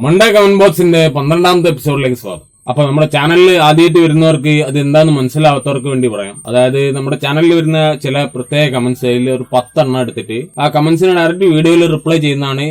Monday comment ബോക്സിന്റെ 12ാമത്തെ എപ്പിസോഡിലേക്ക് സ്വാഗതം. അപ്പൊ നമ്മുടെ ചാനലിൽ ആദ്യമായിട്ട് വരുന്നവർക്ക് അത് എന്താണെന്ന് മനസ്സിലാവാത്തവർക്ക് വേണ്ടി പറയാം. അതായത് നമ്മുടെ ചാനലിൽ വരുന്ന ചില പ്രത്യേക കമന്റ്സ് അതിൽ ഒരു 10 എണ്ണം എടുത്തിട്ട് ആ കമന്റ്സിന് ഡയറക്റ്റ് വീഡിയോയിൽ റിപ്ലൈ ചെയ്യുന്നതാണ്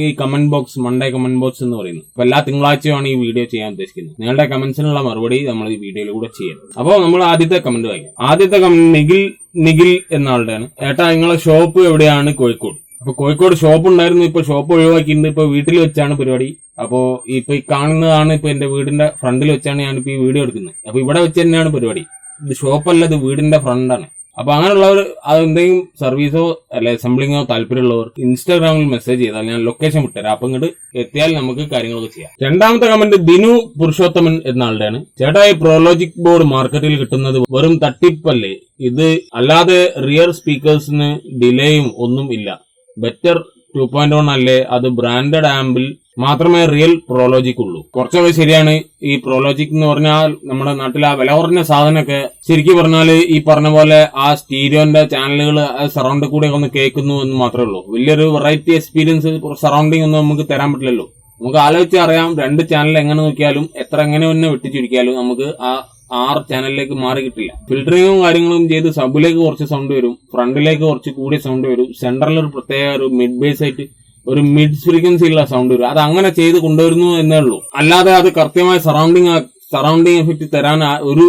ഈ comment box, Monday comment box എന്ന് പറയുന്നത്. അപ്പൊ എല്ലാ തിങ്കളാഴ്ചയുമാണ് ഈ വീഡിയോ ചെയ്യാൻ ഉദ്ദേശിക്കുന്നത്. നിങ്ങളുടെ കമന്റ്സിനുള്ള മറുപടി നമ്മൾ ഈ വീഡിയോയിലൂടെ ചെയ്യാം. അപ്പോൾ നമ്മൾ ആദ്യത്തെ കമന്റ് വായിക്കാം. ആദ്യത്തെ കമന്റ് നിഖിൽ എന്ന ആളുടെയാണ്. ഏട്ടാ, നിങ്ങളെ ഷോപ്പ് എവിടെയാണ്? കോഴിക്കോട്. അപ്പൊ കോഴിക്കോട് ഷോപ്പ് ഉണ്ടായിരുന്നു, ഇപ്പൊ ഷോപ്പ് ഒഴിവാക്കിയിട്ടുണ്ട്. ഇപ്പൊ വീട്ടിൽ വെച്ചാണ് പരിപാടി. അപ്പോ ഇപ്പൊ ഈ കാണുന്നതാണ് ഇപ്പൊ എന്റെ വീടിന്റെ ഫ്രണ്ടിൽ വെച്ചാണ് ഞാനിപ്പോ ഈ വീഡിയോ എടുക്കുന്നത്. അപ്പൊ ഇവിടെ വെച്ച് തന്നെയാണ് പരിപാടി. ഇത് ഷോപ്പല്ല, ഇത് വീടിന്റെ ഫ്രണ്ടാണ്. അപ്പൊ അങ്ങനെയുള്ളവർ അത് എന്തെങ്കിലും സർവീസോ അല്ലെ അസംബ്ലിങ്ങോ താല്പര്യമുള്ളവർ ഇൻസ്റ്റാഗ്രാമിൽ മെസ്സേജ് ചെയ്താൽ ഞാൻ ലൊക്കേഷൻ വിട്ടുതരാം. അപ്പൊ ഇങ്ങോട്ട് എത്തിയാൽ നമുക്ക് കാര്യങ്ങളൊക്കെ ചെയ്യാം. രണ്ടാമത്തെ കമന്റ് ദിനു പുരുഷോത്തമൻ എന്ന ആളുടെയാണ്. ചേട്ടാ, ഈ പ്രോലോജിക് ബോർഡ് മാർക്കറ്റിൽ കിട്ടുന്നത് വെറും തട്ടിപ്പല്ലേ? ഇത് അല്ലാതെ റിയർ സ്പീക്കേഴ്സിന് ഡിലേയും ഒന്നും ഇല്ല. ബെറ്റർ 2.1 അല്ലേ? അത് ബ്രാൻഡഡ് ആംബിൾ മാത്രമേ റിയൽ പ്രോലോജിക് ഉള്ളൂ. കുറച്ചൊക്കെ ശരിയാണ്. ഈ പ്രോലോജിക് എന്ന് പറഞ്ഞാൽ നമ്മുടെ നാട്ടിൽ ആ വില കുറഞ്ഞ സാധനമൊക്കെ ശരിക്കും പറഞ്ഞാല് ഈ പറഞ്ഞ പോലെ ആ സ്റ്റീരിയോന്റെ ചാനലുകൾ സറൗണ്ട് കൂടെ ഒന്ന് കേൾക്കുന്നു എന്ന് മാത്രമേ ഉള്ളൂ. വലിയൊരു വെറൈറ്റി എക്സ്പീരിയൻസ് സറൗണ്ടിങ് ഒന്നും നമുക്ക് തരാൻ പറ്റില്ലല്ലോ. നമുക്ക് ആലോചിച്ച് അറിയാം, 2 ചാനൽ എങ്ങനെ നോക്കിയാലും എങ്ങനെ തന്നെ വെട്ടിച്ചുരിക്കാലും നമുക്ക് ആ 6 ചാനലിലേക്ക് മാറി കിട്ടില്ല. ഫിൽറ്ററിങ്ങും കാര്യങ്ങളും ചെയ്ത് സബിലേക്ക് കുറച്ച് സൗണ്ട് വരും, ഫ്രണ്ടിലേക്ക് കുറച്ച് കൂടിയ സൗണ്ട് വരും, സെന്ററിൽ ഒരു പ്രത്യേക ഒരു മിഡ് ബേസ് ആയിട്ട് ഒരു മിഡ് ഫ്രീക്വൻസി ഉള്ള സൗണ്ട് വരും. അത് അങ്ങനെ ചെയ്ത് കൊണ്ടുവരുന്നു എന്നേ ഉള്ളൂ. അല്ലാതെ അത് കൃത്യമായ സറൗണ്ടിങ് എഫക്ട് തരാൻ ഒരു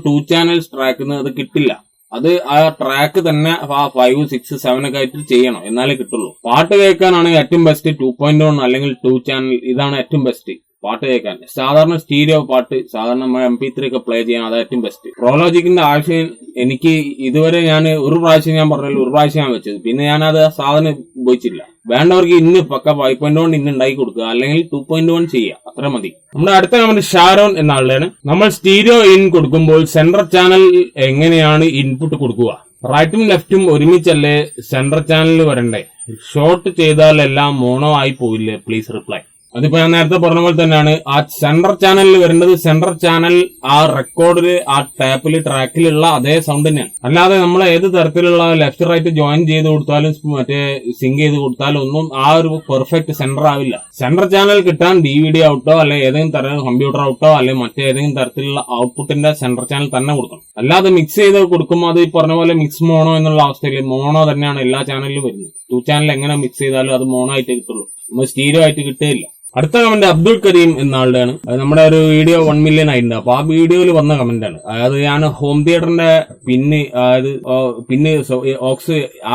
2 ചാനൽസ് ട്രാക്കിന് അത് കിട്ടില്ല. അത് ആ ട്രാക്ക് തന്നെ 5, 6, 7 ഒക്കെ ആയിട്ട് ചെയ്യണം, എന്നാലേ കിട്ടുള്ളൂ. പാട്ട് കേൾക്കാനാണ് ഏറ്റവും ബെസ്റ്റ് 2.1 അല്ലെങ്കിൽ 2 ചാനൽ. ഇതാണ് ഏറ്റവും ബെസ്റ്റ് പാട്ട് കേൾക്കാൻ. സാധാരണ സ്റ്റീരിയോ പാട്ട്, സാധാരണ MP3 ഒക്കെ പ്ലേ ചെയ്യാൻ അതാണ് ഏറ്റവും ബെസ്റ്റ്. പ്രോലോജിക്കിന്റെ ആവശ്യം എനിക്ക് ഇതുവരെ ഒരു പ്രാവശ്യം ഞാൻ പറഞ്ഞല്ലോ, ഒരു പ്രാവശ്യം ഞാൻ വെച്ചത്. പിന്നെ ഞാനത് ആ സാധനം ഉപയോഗിച്ചില്ല. വേണ്ടവർക്ക് ഇന്ന് പക്ക 5.1 ഇന്ന് ഉണ്ടാക്കി കൊടുക്കുക, അല്ലെങ്കിൽ 2.1 ചെയ്യുക, അത്ര മതി. നമ്മുടെ അടുത്ത കമന്റ് ഷാരോൺ എന്ന ആളുടെയാണ്. നമ്മൾ സ്റ്റീരിയോ ഇൻ കൊടുക്കുമ്പോൾ സെൻട്രൽ ചാനൽ എങ്ങനെയാണ് ഇൻപുട്ട് കൊടുക്കുക? റൈറ്റും ലെഫ്റ്റും ഒരുമിച്ചല്ലേ സെൻട്രൽ ചാനലിൽ വരണ്ടേ? ഷോർട്ട് ചെയ്താൽ എല്ലാം മോണോ ആയി പോയില്ലേ? Please reply. അതിപ്പോ ഞാൻ നേരത്തെ പറഞ്ഞ പോലെ തന്നെയാണ്. ആ സെൻട്രൽ ചാനലിൽ വരേണ്ടത് സെൻട്രൽ ചാനൽ ആ റെക്കോർഡില് ആ ടാപ്പില് ട്രാക്കിലുള്ള അതേ സൗണ്ട് തന്നെയാണ്. അല്ലാതെ നമ്മൾ ഏത് തരത്തിലുള്ള ലെഫ്റ്റ് റൈറ്റ് ജോയിൻ ചെയ്ത് കൊടുത്താലും മറ്റേ സിങ്ക് ചെയ്ത് കൊടുത്താലും ഒന്നും ആ ഒരു പെർഫെക്റ്റ് സെന്റർ ആവില്ല. സെൻട്രൽ ചാനൽ കിട്ടാൻ DVD ഔട്ടോ അല്ലെ ഏതെങ്കിലും തരം കമ്പ്യൂട്ടർ ഔട്ടോ അല്ലെ മറ്റേതെങ്കിലും തരത്തിലുള്ള ഔട്ട്പുട്ടിന്റെ സെൻട്രൽ ചാനൽ തന്നെ കൊടുക്കണം. അല്ലാതെ മിക്സ് ചെയ്ത് കൊടുക്കുമ്പോൾ അത് ഈ പറഞ്ഞ പോലെ മിക്സ് മോണോ എന്നുള്ള അവസ്ഥയിൽ മോണോ തന്നെയാണ് എല്ലാ ചാനലിലും വരുന്നത്. 2 ചാനൽ എങ്ങനെ മിക്സ് ചെയ്താലും അത് മോണോ ആയിട്ട് കിട്ടുള്ളൂ, നമ്മൾ സ്റ്റീരിയോ ആയിട്ട് കിട്ടുകയില്ല. അടുത്ത കമന്റ് അബ്ദുൾ കരീം എന്ന ആളുടെയാണ്. അത് നമ്മുടെ ഒരു വീഡിയോ 1 മില്യൺ ആയിട്ടുണ്ട്. അപ്പൊ ആ വീഡിയോയിൽ വന്ന കമന്റ് ആണ്. അതായത് ഞാൻ ഹോം തിയേറ്ററിന്റെ പിന്ന്, അതായത് പിന്ന്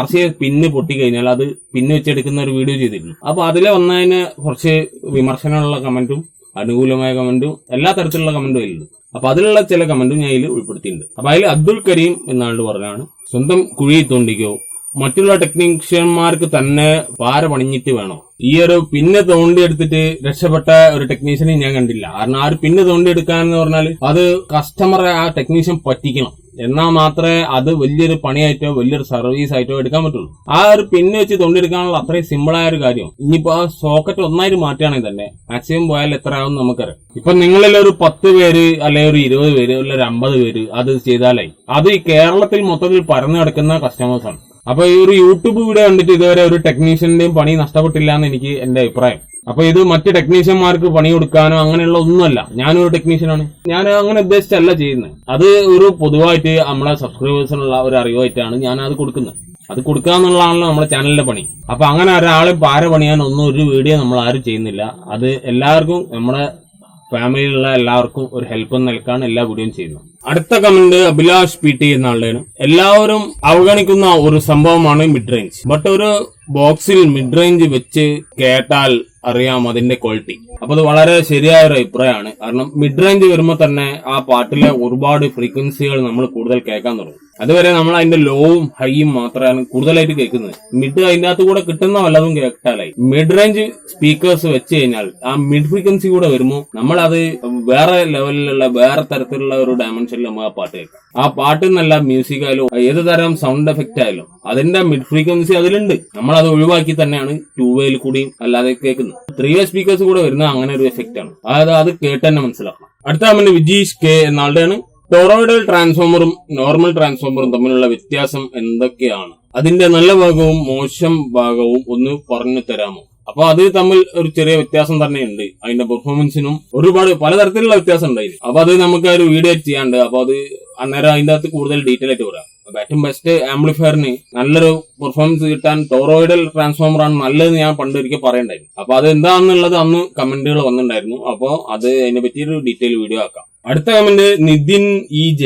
RCA പിന്ന് പൊട്ടിക്കഴിഞ്ഞാൽ അത് പിന്ന് വെച്ചെടുക്കുന്ന ഒരു വീഡിയോ ചെയ്തിരുന്നു. അപ്പൊ അതിലെ വന്നതിന് കുറച്ച് വിമർശനമുള്ള കമന്റും അനുകൂലമായ കമന്റും എല്ലാ തരത്തിലുള്ള കമന്റും അതിലുണ്ട്. അപ്പൊ അതിലുള്ള ചില കമന്റും ഞാൻ ഇതിൽ ഉൾപ്പെടുത്തിയിട്ടുണ്ട്. അപ്പൊ അതിൽ അബ്ദുൾ കരീം എന്ന ആളുടെ പറഞ്ഞാണ്, സ്വന്തം കുഴി തോണ്ടിക്കോ, മറ്റുള്ള ടെക്നീഷ്യന്മാർക്ക് തന്നെ പാര പണിഞ്ഞിട്ട് വേണോ? ഈ ഒരു പിന്ന് തോണ്ടിയെടുത്തിട്ട് രക്ഷപ്പെട്ട ഒരു ടെക്നീഷ്യനെ ഞാൻ കണ്ടില്ല. കാരണം ആ ഒരു പിന്ന് തോണ്ടിയെടുക്കാന്ന് പറഞ്ഞാൽ അത് കസ്റ്റമറെ ആ ടെക്നീഷ്യൻ പറ്റിക്കണം, എന്നാൽ മാത്രമേ അത് വലിയൊരു പണിയായിട്ടോ വലിയൊരു സർവീസ് ആയിട്ടോ എടുക്കാൻ പറ്റുള്ളൂ. ആ ഒരു പിന്ന് വെച്ച് തോണ്ടിയെടുക്കാനുള്ള അത്രയും സിമ്പിളായ ഒരു കാര്യം. ഇനിയിപ്പോ ആ സോക്കറ്റ് ഒന്നായിട്ട് മാറ്റുകയാണെങ്കിൽ തന്നെ മാക്സിമം പോയാൽ എത്ര ആവും നമുക്കറിയാം. ഇപ്പൊ നിങ്ങളിൽ ഒരു 10 പേര് അല്ലെങ്കിൽ ഒരു 20 പേര് അല്ലെങ്കിൽ ഒരു 50 പേര് അത് ചെയ്താലായി. അത് ഈ കേരളത്തിൽ മൊത്തത്തിൽ പരന്നു കിടക്കുന്ന കസ്റ്റമേഴ്സാണ്. അപ്പൊ ഈ ഒരു യൂട്യൂബ് വീഡിയോ കണ്ടിട്ട് ഇതുവരെ ഒരു ടെക്നീഷ്യന്റെയും പണി നഷ്ടപ്പെട്ടില്ല എന്ന് എനിക്ക് എന്റെ അഭിപ്രായം. അപ്പൊ ഇത് മറ്റ് ടെക്നീഷ്യന്മാർക്ക് പണി കൊടുക്കാനോ അങ്ങനെയുള്ള ഒന്നുമല്ല. ഞാനൊരു ടെക്നീഷ്യനാണ്, ഞാൻ അങ്ങനെ ഉദ്ദേശിച്ചല്ല ചെയ്യുന്നത്. അത് ഒരു പൊതുവായിട്ട് നമ്മളെ സബ്സ്ക്രൈബേഴ്സിനുള്ള ഒരു അറിവായിട്ടാണ് ഞാൻ അത് കൊടുക്കുന്നത്. അത് കൊടുക്കുക എന്നുള്ളതാണല്ലോ നമ്മുടെ ചാനലിന്റെ പണി. അപ്പൊ അങ്ങനെ ഒരാളെ പാര പണിയാൻ ഒരു വീഡിയോ നമ്മൾ ആരും ചെയ്യുന്നില്ല. അത് എല്ലാവർക്കും നമ്മുടെ ഫാമിലിയിലുള്ള എല്ലാവർക്കും ഒരു ഹെൽപ്പ് നൽകാണ് എല്ലാ വീഡിയോയും ചെയ്യുന്നത്. അടുത്ത കമന്റ് അഭിലാഷ് PT എന്ന ആളുടെയാണ്. എല്ലാവരും അവഗണിക്കുന്ന ഒരു സംഭവമാണ് മിഡ് റേഞ്ച്. ബട്ട് ഒരു ബോക്സിൽ മിഡ് റേഞ്ച് വെച്ച് കേട്ടാൽ അറിയാം അതിന്റെ ക്വാളിറ്റി. അപ്പൊ അത് വളരെ ശരിയായ ഒരു അഭിപ്രായമാണ്. കാരണം മിഡ് റേഞ്ച് വരുമ്പോൾ തന്നെ ആ പാട്ടിലെ ഒരുപാട് ഫ്രീക്വൻസികൾ നമ്മൾ കൂടുതൽ കേൾക്കാൻ തുടങ്ങും. അതുവരെ നമ്മൾ അതിന്റെ ലോവും ഹൈയും മാത്രമാണ് കൂടുതലായിട്ട് കേൾക്കുന്നത്. മിഡ് അതിന്റെ അകത്ത് കൂടെ കിട്ടുന്ന വല്ലതും കേട്ടാലായി. മിഡ് റേഞ്ച് സ്പീക്കേഴ്സ് വെച്ച് കഴിഞ്ഞാൽ ആ മിഡ് ഫ്രീക്വൻസി കൂടെ വരുമ്പോൾ നമ്മൾ അത് വേറെ ലെവലിലുള്ള വേറെ തരത്തിലുള്ള ഒരു ഡയമെൻഷനിൽ നമ്മൾ ആ പാട്ട് കേൾക്കാം. ആ പാട്ട് നല്ല മ്യൂസിക് ആയാലും ഏത് തരം സൗണ്ട് എഫക്റ്റ് ആയാലും അതിന്റെ മിഡ് ഫ്രീക്വൻസി അതിലുണ്ട്. നമ്മൾ അത് ഒഴിവാക്കി തന്നെയാണ് 2 വേയിൽ കൂടിയും അല്ലാതെ കേൾക്കുന്നത്. 3 വേ സ്പീക്കേഴ്സ് കൂടെ വരുന്ന അങ്ങനെ ഒരു എഫക്റ്റ് ആണ്. അതായത് അത് കേട്ട് തന്നെ മനസ്സിലാക്കണം. അടുത്ത കമന്റ് വിജീഷ് K എന്ന ആളുടെയാണ്. ടോറോയിഡൽ ട്രാൻസ്ഫോമറും നോർമൽ ട്രാൻസ്ഫോമറും തമ്മിലുള്ള വ്യത്യാസം എന്തൊക്കെയാണ്? അതിന്റെ നല്ല ഭാഗവും മോശം ഭാഗവും ഒന്ന് പറഞ്ഞു തരാമോ? അപ്പൊ അത് തമ്മിൽ ഒരു ചെറിയ വ്യത്യാസം തന്നെയുണ്ട്. അതിന്റെ പെർഫോമൻസിനും ഒരുപാട് പലതരത്തിലുള്ള വ്യത്യാസം ഉണ്ടായിരുന്നു. അപ്പൊ അത് നമുക്ക് ഒരു വീഡിയോ ചെയ്യാണ്ട്, അപ്പൊ അത് അന്നേരം അതിന്റെ അകത്ത് കൂടുതൽ ഡീറ്റെയിൽ ആയിട്ട് പറയാം. ഏറ്റവും ബെസ്റ്റ് ആംപ്ലിഫയറിന് നല്ലൊരു പെർഫോമൻസ് കിട്ടാൻ ടോറോയിഡൽ ട്രാൻസ്ഫോമർ ആണ് നല്ലതെന്ന് ഞാൻ പണ്ട് ഒരിക്കൽ പറയണ്ടായിരുന്നു. അപ്പൊ അത് എന്താണെന്നുള്ളത് അന്ന് കമന്റുകൾ വന്നിട്ടുണ്ടായിരുന്നു. അപ്പൊ അത് അതിനെ പറ്റിയൊരു ഡീറ്റെയിൽ വീഡിയോ ആക്കാം. അടുത്ത കമന്റ് നിതിൻ EJ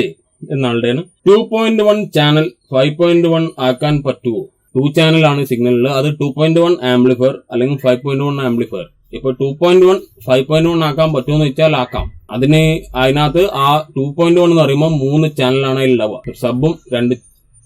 എന്നാളുടെയാണ്. 2.1 ചാനൽ 5.1 ആക്കാൻ പറ്റുമോ? 2 ചാനലാണ് സിഗ്നലിൽ, അത് 2.1 ആംപ്ലിഫയർ അല്ലെങ്കിൽ 5.1 ആംപ്ലിഫയർ. ഇപ്പൊ 2.1 5.1 ആക്കാൻ പറ്റുമെന്ന് വെച്ചാൽ ആക്കാം. അതിനകത്ത് ആ 2.1 എന്ന് പറയുമ്പോൾ 3 ചാനലാണ് അതിലുണ്ടാവുക. ഒരു സബും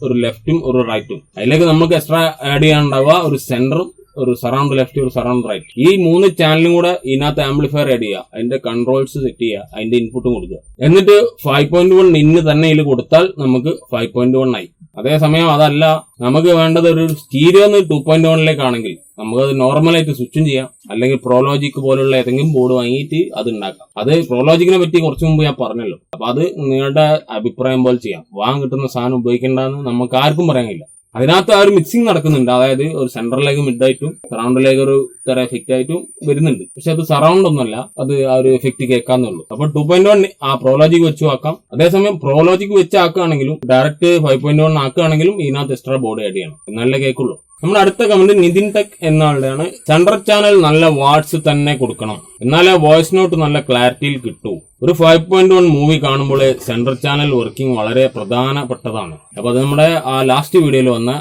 ഒരു ലെഫ്റ്റും ഒരു റൈറ്റും. അതിലേക്ക് നമുക്ക് എക്സ്ട്രാ ആഡ് ചെയ്യാനുണ്ടാവുക ഒരു സെന്ററും ഒരു സറൗണ്ട് ലെഫ്റ്റ് ഒരു സറൗണ്ട് റൈറ്റ്. ഈ 3 ചാനലും കൂടെ ഇതിനകത്ത് ആംപ്ലിഫയർ ആഡ് ചെയ്യുക, അതിന്റെ കൺട്രോൾസ് സെറ്റ് ചെയ്യുക, അതിന്റെ ഇൻപുട്ടും കൊടുക്കുക. എന്നിട്ട് 5.1 ഇന്ന് തന്നെ ഇതിൽ കൊടുത്താൽ നമുക്ക് 5.1 ആയി. അതേസമയം അതല്ല, നമുക്ക് വേണ്ടത് ഒരു സ്റ്റീരിയോ 2.1 നമുക്കത് നോർമലായിട്ട് സ്വിച്ചും ചെയ്യാം, അല്ലെങ്കിൽ പ്രോലോജിക് പോലുള്ള ഏതെങ്കിലും ബോർഡ് വാങ്ങിയിട്ട് അത് ഉണ്ടാക്കാം. അത് പ്രോലോജിക്കിനെ പറ്റി കുറച്ചു മുമ്പ് ഞാൻ പറഞ്ഞല്ലോ. അപ്പൊ അത് നിങ്ങളുടെ അഭിപ്രായം പോലെ ചെയ്യാം. കിട്ടുന്ന സാധനം ഉപയോഗിക്കേണ്ടെന്ന് നമുക്ക് ആർക്കും പറയാൻ കഴിയില്ല. അതിനകത്ത് ആ ഒരു മിക്സിംഗ് നടക്കുന്നുണ്ട്. അതായത് ഒരു സെന്ററിലേക്ക് മിഡായിട്ടും സറൗണ്ടിലേക്ക് ഒരു തര എഫക്റ്റ് ആയിട്ടും വരുന്നുണ്ട്. പക്ഷെ അത് സറൗണ്ട് ഒന്നുമല്ല, അത് ആ ഒരു എഫക്റ്റ് കേൾക്കാന്നുള്ളൂ. അപ്പൊ 2.1 ആ പ്രോലോജിക് വെച്ച് ആക്കാം. അതേസമയം പ്രോലോജിക് വെച്ച് ആക്കുകയാണെങ്കിലും ഡയറക്റ്റ് 5.1 ആക്കുകയാണെങ്കിലും ഇതിനകത്ത് എക്സ്ട്രാ ബോർഡ് ആഡ് ചെയ്യണം, എന്നാലേ കേൾക്കുള്ളൂ. നമ്മുടെ അടുത്ത കമന്റ് നിതിൻ ടെക് എന്നാളുടെയാണ്. സെൻട്രൽ ചാനൽ നല്ല വാട്സ് തന്നെ കൊടുക്കണം, എന്നാലേ വോയിസ് നോട്ട് നല്ല ക്ലാരിറ്റിയിൽ കിട്ടൂ. ഒരു 5.1 മൂവി കാണുമ്പോൾ സെൻട്രൽ ചാനൽ വർക്കിംഗ് വളരെ പ്രധാനപ്പെട്ടതാണ്. അപ്പൊ അത് നമ്മുടെ ആ ലാസ്റ്റ് വീഡിയോയിൽ വന്ന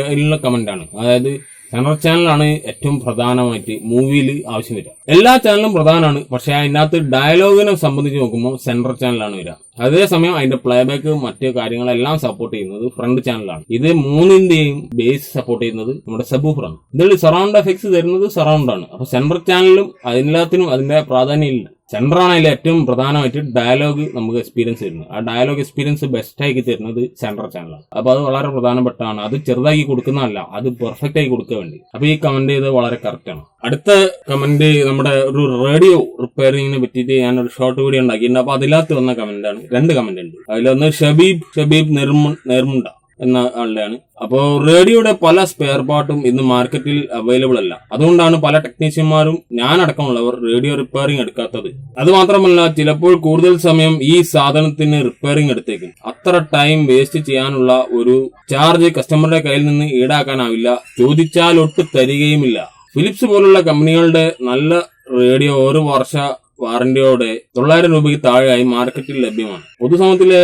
അതിലുള്ള കമന്റ് ആണ്. അതായത് സെൻട്രൽ ചാനലാണ് ഏറ്റവും പ്രധാനമായിട്ട് മൂവിയിൽ ആവശ്യം വരിക. എല്ലാ ചാനലും പ്രധാനമാണ്, പക്ഷെ അതിനകത്ത് ഡയലോഗിനെ സംബന്ധിച്ച് നോക്കുമ്പോൾ സെൻട്രൽ ചാനലാണ് വരിക. അതേസമയം അതിന്റെ പ്ലേബാക്ക് മറ്റു കാര്യങ്ങളെല്ലാം സപ്പോർട്ട് ചെയ്യുന്നത് ഫ്രണ്ട് ചാനലാണ്. ഇത് 3ന്റെയും ബേസ് സപ്പോർട്ട് ചെയ്യുന്നത് നമ്മുടെ സബ്വൂഫറാണ്. ഇതിൽ സറൗണ്ട് എഫക്ട്സ് തരുന്നത് സറൗണ്ട് ആണ്. അപ്പൊ സെൻട്രൽ ചാനലും അതിനെല്ലാത്തിനും അതിന്റെ പ്രാധാന്യം ഇല്ല. സെൻട്രാണ് അതിൽ ഏറ്റവും പ്രധാനമായിട്ട് ഡയലോഗ് നമുക്ക് എക്സ്പീരിയൻസ് തരുന്നത്. ആ ഡയലോഗ് എക്സ്പീരിയൻസ് ബെസ്റ്റ് ആക്കി തരുന്നത് സെൻട്രൽ ചാനലാണ്. അപ്പൊ അത് വളരെ പ്രധാനപ്പെട്ടാണ്. അത് ചെറുതാക്കി കൊടുക്കുന്നതല്ല, അത് പെർഫെക്റ്റ് ആയി കൊടുക്കാൻ വേണ്ടി. അപ്പൊ ഈ കമന്റ് ചെയ്ത് വളരെ കറക്റ്റ് ആണ്. അടുത്ത കമന്റ് നമ്മുടെ ഒരു റേഡിയോ റിപ്പയറിങ്ങിനെ പറ്റിയിട്ട് ഞാനൊരു ഷോർട്ട് വീഡിയോ ഉണ്ടാക്കിയിട്ടുണ്ട്. അപ്പൊ അതിനകത്ത് വന്ന കമന്റ് ആണ്. 2 കമന്റ് ഉണ്ട്. അതിലൊന്ന് ഷബീബ് നെർമുണ്ട എന്ന ആളുടെയാണ്. അപ്പോൾ റേഡിയോയുടെ പല സ്പെയർ പാർട്ടും ഇന്ന് മാർക്കറ്റിൽ അവൈലബിൾ അല്ല. അതുകൊണ്ടാണ് പല ടെക്നീഷ്യന്മാരും ഞാനടക്കമുള്ളവർ റേഡിയോ റിപ്പയറിംഗ് എടുക്കാത്തത്. അത് മാത്രമല്ല, ചിലപ്പോൾ കൂടുതൽ സമയം ഈ സാധനത്തിന് റിപ്പയറിംഗ് എടുത്തേക്കും. അത്ര ടൈം വേസ്റ്റ് ചെയ്യാനുള്ള ഒരു ചാർജ് കസ്റ്റമറുടെ കയ്യിൽ നിന്ന് ഈടാക്കാനാവില്ല, ചോദിച്ചാൽ ഒട്ട് തരികയുമില്ല. ഫിലിപ്സ് പോലുള്ള കമ്പനികളുടെ നല്ല റേഡിയോ 1 വർഷ വാറന്റിയോടെ 900 രൂപയ്ക്ക് താഴെയായി മാർക്കറ്റിൽ ലഭ്യമാണ്. പൊതുസമൂഹത്തിലെ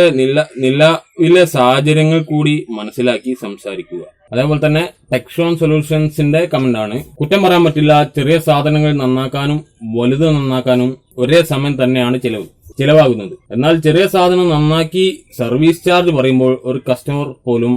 നിലവിലെ സാഹചര്യങ്ങൾ കൂടി മനസ്സിലാക്കി സംസാരിക്കുക. അതേപോലെ തന്നെ ടെക്ഷോൺ സൊല്യൂഷൻസിന്റെ കമന്റ് ആണ്. കുറ്റം പറയാൻ പറ്റില്ല, ചെറിയ സാധനങ്ങൾ നന്നാക്കാനും വലുത് നന്നാക്കാനും ഒരേ സമയം തന്നെയാണ് ചിലവാകുന്നത്. എന്നാൽ ചെറിയ സാധനം നന്നാക്കി സർവീസ് ചാർജ് പറയുമ്പോൾ ഒരു കസ്റ്റമർ പോലും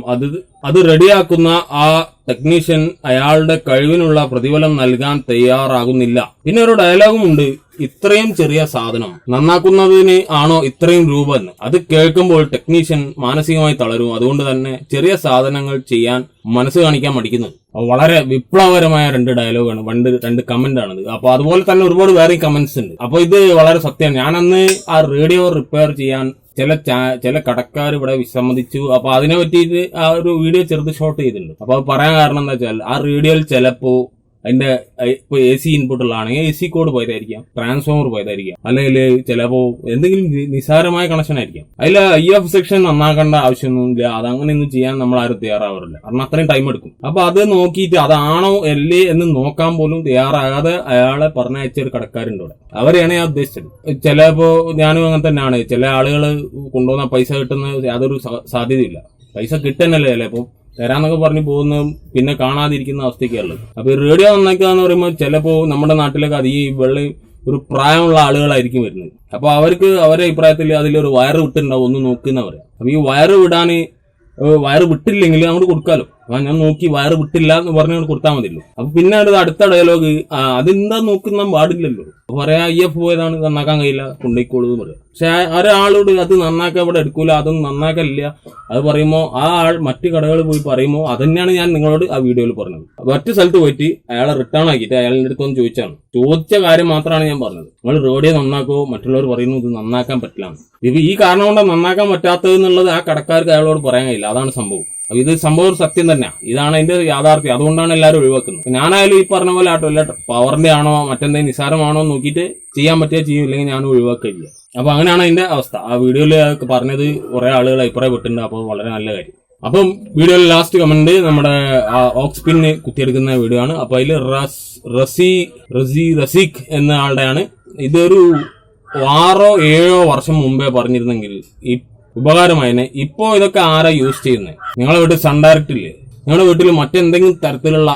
അത് റെഡിയാക്കുന്ന ആ ടെക്നീഷ്യൻ അയാളുടെ കഴിവിനുള്ള പ്രതിഫലം നൽകാൻ തയ്യാറാകുന്നില്ല. പിന്നെ ഒരു ഡയലോഗും ഉണ്ട്, ഇത്രയും ചെറിയ സാധനം നന്നാക്കുന്നതിന് ആണോ ഇത്രയും രൂപ എന്ന്. അത് കേൾക്കുമ്പോൾ ടെക്നീഷ്യൻ മാനസികമായി തളരും. അതുകൊണ്ട് തന്നെ ചെറിയ സാധനങ്ങൾ ചെയ്യാൻ മനസ്സ് കാണിക്കാൻ മടിക്കുന്നത്. വളരെ വിപ്ലവകരമായ 2 ഡയലോഗാണ്, 2 കമന്റ് ആണിത്. അപ്പൊ അതുപോലെ തന്നെ ഒരുപാട് വേറെ കമന്റ്സ് ഉണ്ട്. അപ്പൊ ഇത് വളരെ സത്യമാണ്. ഞാനന്ന് ആ റേഡിയോ റിപ്പയർ ചെയ്യാൻ ചില കടക്കാർ ഇവിടെ വിസമ്മതിച്ചു. അപ്പൊ അതിനെ പറ്റിയിട്ട് ആ ഒരു വീഡിയോ ചെറുത് ഷോർട്ട് ചെയ്തിട്ടുണ്ട്. അപ്പൊ അത് പറയാൻ കാരണം എന്താ വെച്ചാൽ, ആ റേഡിയോയിൽ ചിലപ്പോ അതിന്റെ ഇപ്പൊ AC ഇൻപുട്ടുള്ളതാണെങ്കിൽ AC കോഡ് പോയതായിരിക്കാം, ട്രാൻസ്ഫോമർ പോയതായിരിക്കാം, അല്ലെങ്കിൽ ചിലപ്പോ എന്തെങ്കിലും നിസ്സാരമായ കണക്ഷൻ ആയിരിക്കാം. അതിൽ IF സെക്ഷൻ നന്നാക്കേണ്ട ആവശ്യമൊന്നുമില്ല. അതങ്ങനെയൊന്നും ചെയ്യാൻ നമ്മൾ ആരും തയ്യാറാവാറില്ല, കാരണം അത്രയും ടൈം എടുക്കും. അപ്പൊ അത് നോക്കിയിട്ട് അതാണോ അല്ലേ എന്ന് നോക്കാൻ പോലും തയ്യാറാകാതെ അയാളെ പറഞ്ഞയച്ച ഒരു കടക്കാരുണ്ട് ഇവിടെ. അവരെയാണ് ഞാൻ ഉദ്ദേശിച്ചത്. ചിലപ്പോ ഞാനും അങ്ങനെ തന്നെയാണ്. ചില ആളുകൾ കൊണ്ടുവന്ന പൈസ കിട്ടുന്ന യാതൊരു സാധ്യതയില്ല. പൈസ കിട്ടുന്നല്ലേ ചിലപ്പോ തരാന്നൊക്കെ പറഞ്ഞ് പോകുന്ന പിന്നെ കാണാതിരിക്കുന്ന അവസ്ഥയ്ക്കുള്ളത്. അപ്പൊ ഈ റേഡിയോ നന്നാക്കുക എന്ന് പറയുമ്പോൾ ചിലപ്പോ നമ്മുടെ നാട്ടിലൊക്കെ അധികം ഒരു പ്രായമുള്ള ആളുകളായിരിക്കും വരുന്നത്. അപ്പൊ അവർക്ക് അവരുടെ അഭിപ്രായത്തിൽ അതിലൊരു വയറ് വിട്ടുണ്ടാവും, ഒന്ന് നോക്കുന്ന പറയാം. അപ്പൊ ഈ വയറ് വിട്ടില്ലെങ്കിൽ അങ്ങോട്ട് കൊടുക്കാലോ. ഞാൻ നോക്കി വയറ് വിട്ടില്ല എന്ന് പറഞ്ഞ് കൊടുത്താൽ മതിയല്ലോ. അപ്പൊ പിന്നെ അടുത്ത ഡയലോഗ്, അതെന്താ നോക്കുന്ന പാടില്ലല്ലോ. പറയാ IF പോയതാണ്, നന്നാക്കാൻ കഴിയില്ല, കൊണ്ടേക്കോളൂ എന്ന് പറയാം. പക്ഷെ ഒരാളോട് അത് നന്നാക്കാൻ ഇവിടെ എടുക്കൂല, അതൊന്നും നന്നാക്കലില്ല അത് പറയുമ്പോൾ ആ ആൾ മറ്റു കടകളിൽ പോയി പറയുമ്പോൾ അതന്നെയാണ് ഞാൻ നിങ്ങളോട് ആ വീഡിയോയിൽ പറഞ്ഞത്. മറ്റു സ്ഥലത്ത് പോയിട്ട് അയാളെ റിട്ടേൺ ആക്കിയിട്ട് അയാളുടെ അടുത്തൊന്ന് ചോദിച്ച കാര്യം മാത്രമാണ് ഞാൻ പറഞ്ഞത്. നിങ്ങൾ റേഡിയോ നന്നാക്കോ, മറ്റുള്ളവർ പറയുന്നു ഇത് നന്നാക്കാൻ പറ്റില്ല. ഇപ്പൊ ഈ കാരണം കൊണ്ട് നന്നാക്കാൻ പറ്റാത്തത് എന്നുള്ളത് ആ കടക്കാർക്ക് അയാളോട് പറയാൻ കഴിയില്ല. അതാണ് സംഭവം. അപ്പൊ ഇത് സംഭവം സത്യം തന്നെയാണ്. ഇതാണ് അതിന്റെ യാഥാർത്ഥ്യം. അതുകൊണ്ടാണ് എല്ലാവരും ഒഴിവാക്കുന്നത്. ഞാനായാലും ഈ പറഞ്ഞ പോലെ ആട്ടോ, അല്ല പവറിന്റെ ആണോ മറ്റെന്തെങ്കിലും നിസാരമാണോ നോക്കിയിട്ട് ചെയ്യാൻ പറ്റിയാൽ ചെയ്യും, ഇല്ലെങ്കിൽ ഞാൻ ഒഴിവാക്കില്ല. അപ്പൊ അങ്ങനെയാണ് അതിന്റെ അവസ്ഥ. ആ വീഡിയോയിൽ പറഞ്ഞത് കുറെ ആളുകൾ അഭിപ്രായപ്പെട്ടിട്ടുണ്ട്. അപ്പോൾ വളരെ നല്ല കാര്യം. അപ്പം വീഡിയോയിൽ ലാസ്റ്റ് കമന്റ് നമ്മുടെ ഓക്സ് പിന്ന് കുത്തിയെടുക്കുന്ന വീഡിയോ ആണ്. അപ്പൊ അതിൽ റസീഖ് എന്ന ആളുടെയാണ്. ഇതൊരു 6-7 വർഷം മുമ്പേ പറഞ്ഞിരുന്നെങ്കിൽ ഈ ഉപകാരമായതിനെ. ഇപ്പോ ഇതൊക്കെ ആരാ യൂസ് ചെയ്യുന്നത്? നിങ്ങളുടെ വീട്ടിൽ സൺ ഡയറക്റ്റ് ഇല്ലേ? നിങ്ങളുടെ വീട്ടിൽ മറ്റെന്തെങ്കിലും തരത്തിലുള്ള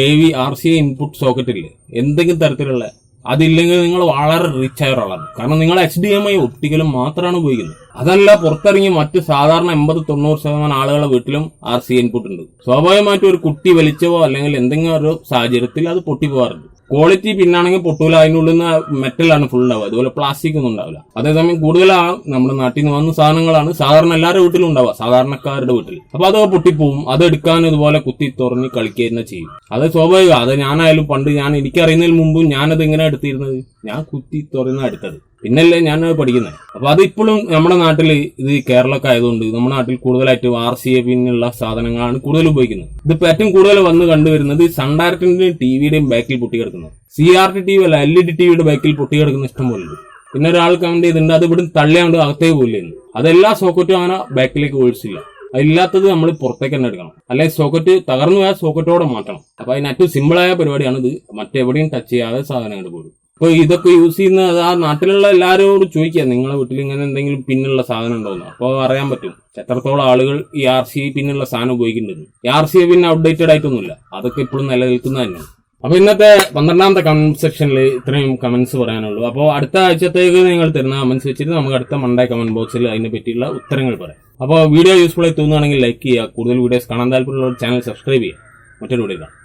AV RCA ഇൻപുട്ട് സോക്കറ്റ് ഇല്ലേ? എന്തെങ്കിലും തരത്തിലുള്ള അതില്ലെങ്കിൽ നിങ്ങൾ വളരെ റിച്ച് ആയ ഒരാളാണ്. കാരണം നിങ്ങൾ HDMI ഒപ്റ്റിക്കലും മാത്രമാണ് ഉപയോഗിക്കുന്നത്. അതല്ല, പുറത്തിറങ്ങി മറ്റ് സാധാരണ 80-90% ആളുകളുടെ വീട്ടിലും RCA ഇൻപുട്ട് ഉണ്ട്. സ്വാഭാവികമായിട്ടും ഒരു കുട്ടി വലിച്ചവോ അല്ലെങ്കിൽ എന്തെങ്കിലും ഒരു സാഹചര്യത്തിൽ അത് പൊട്ടിപ്പോകാറുണ്ട്. ക്വാളിറ്റി പിന്നാണെങ്കിൽ പൊട്ടൂല, അതിനുള്ളിൽ നിന്ന് മെറ്റലാണ് ഫുൾ ഉണ്ടാവുക. അതുപോലെ പ്ലാസ്റ്റിക് ഒന്നും ഉണ്ടാവില്ല. അതേസമയം കൂടുതലാണ് നമ്മുടെ നാട്ടിൽ നിന്ന് വന്ന സാധനങ്ങളാണ് സാധാരണ എല്ലാവരുടെ വീട്ടിലും ഉണ്ടാവുക, സാധാരണക്കാരുടെ വീട്ടിൽ. അപ്പൊ അത് പൊട്ടിപ്പോവും. അത് എടുക്കാൻ ഇതുപോലെ കുത്തി തുറന്ന് കളിക്കുക തന്നെ ചെയ്യും. അത് സ്വാഭാവികം. അത് ഞാനായാലും പണ്ട് എനിക്കറിയുന്നതിന് മുമ്പ് ഞാനത് എങ്ങനെ എടുത്തിരുന്നത്? ഞാൻ കുത്തി തുറന്ന് എടുത്തത്, പിന്നല്ലേ ഞാൻ പഠിക്കുന്നത്. അപ്പൊ അത് ഇപ്പോഴും നമ്മുടെ നാട്ടിൽ, ഇത് കേരളമൊക്കെ ആയതുകൊണ്ട് നമ്മുടെ നാട്ടിൽ കൂടുതലായിട്ട് RCA പിന്നുള്ള സാധനങ്ങളാണ് കൂടുതൽ ഉപയോഗിക്കുന്നത്. ഇതിപ്പോ ഏറ്റവും കൂടുതൽ വന്ന് കണ്ടുവരുന്നത് സൺ ഡയറക്റ്റിന്റെയും ടിവിയുടെയും ബാക്കിൽ പൊട്ടിക്കിടക്കുന്നത്. CRT TV അല്ല, LED TVയുടെ ബാക്കിൽ പൊട്ടിക്കിടക്കുന്ന ഇഷ്ടം പോലെ. പിന്നെ ഒരാൾ കമന്റ് ചെയ്തിട്ടുണ്ട്, അത് ഇവിടെ തള്ളിയാണ്ട് അകത്തേക്ക് പോയില്ലെന്ന്. അതെല്ലാ സോക്കറ്റും അങ്ങനെ ബാക്കിലേക്ക് ഒഴിച്ചില്ല. അതില്ലാത്തത് നമ്മൾ പുറത്തേക്ക് തന്നെ എടുക്കണം. അല്ലെങ്കിൽ സോക്കറ്റ് തകർന്നു പോയാൽ സോക്കറ്റോടെ മാറ്റണം. അപ്പൊ അതിന് ഏറ്റവും സിമ്പിളായ പരിപാടിയാണിത്. മറ്റെവിടെയും ടച്ച് ചെയ്യാതെ സാധനങ്ങൾ പോലും. അപ്പൊ ഇതൊക്കെ യൂസ് ചെയ്യുന്നത് ആ നാട്ടിലുള്ള എല്ലാവരോട് ചോദിക്കുക, നിങ്ങളെ വീട്ടിൽ ഇങ്ങനെ എന്തെങ്കിലും പിന്നുള്ള സാധനം ഉണ്ടോന്ന്. അപ്പോൾ അറിയാൻ പറ്റും എത്രത്തോളം ആളുകൾ ഈ RCA പിന്നുള്ള സാധനം ഉപയോഗിക്കുന്നുണ്ട്. ഈ RCA പിൻ ഔട്ട്ഡേറ്റഡ് ആയിട്ടൊന്നുമില്ല, അതൊക്കെ ഇപ്പോഴും നിലനിൽക്കുന്നത് തന്നെയാണ്. അപ്പൊ ഇന്നത്തെ 12ാമത്തെ കമന്റ് സെക്ഷനിൽ ഇത്രയും കമന്റ്സ് പറയാനുള്ളൂ. അപ്പോൾ അടുത്ത ആഴ്ചത്തേക്ക് നിങ്ങൾ തരുന്ന കമന്റ്സ് വെച്ചിട്ട് നമുക്ക് അടുത്ത മൺഡേ കമന്റ് ബോക്സിൽ അതിനെ പറ്റിയുള്ള ഉത്തരങ്ങൾ പറയാം. അപ്പോൾ വീഡിയോ യൂസ്ഫുൾ ആയി തോന്നുകയാണെങ്കിൽ ലൈക്ക് ചെയ്യുക. കൂടുതൽ വീഡിയോസ് കാണാൻ താല്പര്യമുള്ള ചാനൽ സബ്സ്ക്രൈബ് ചെയ്യുക. മറ്റൊരു വീഡിയോ കാണാം.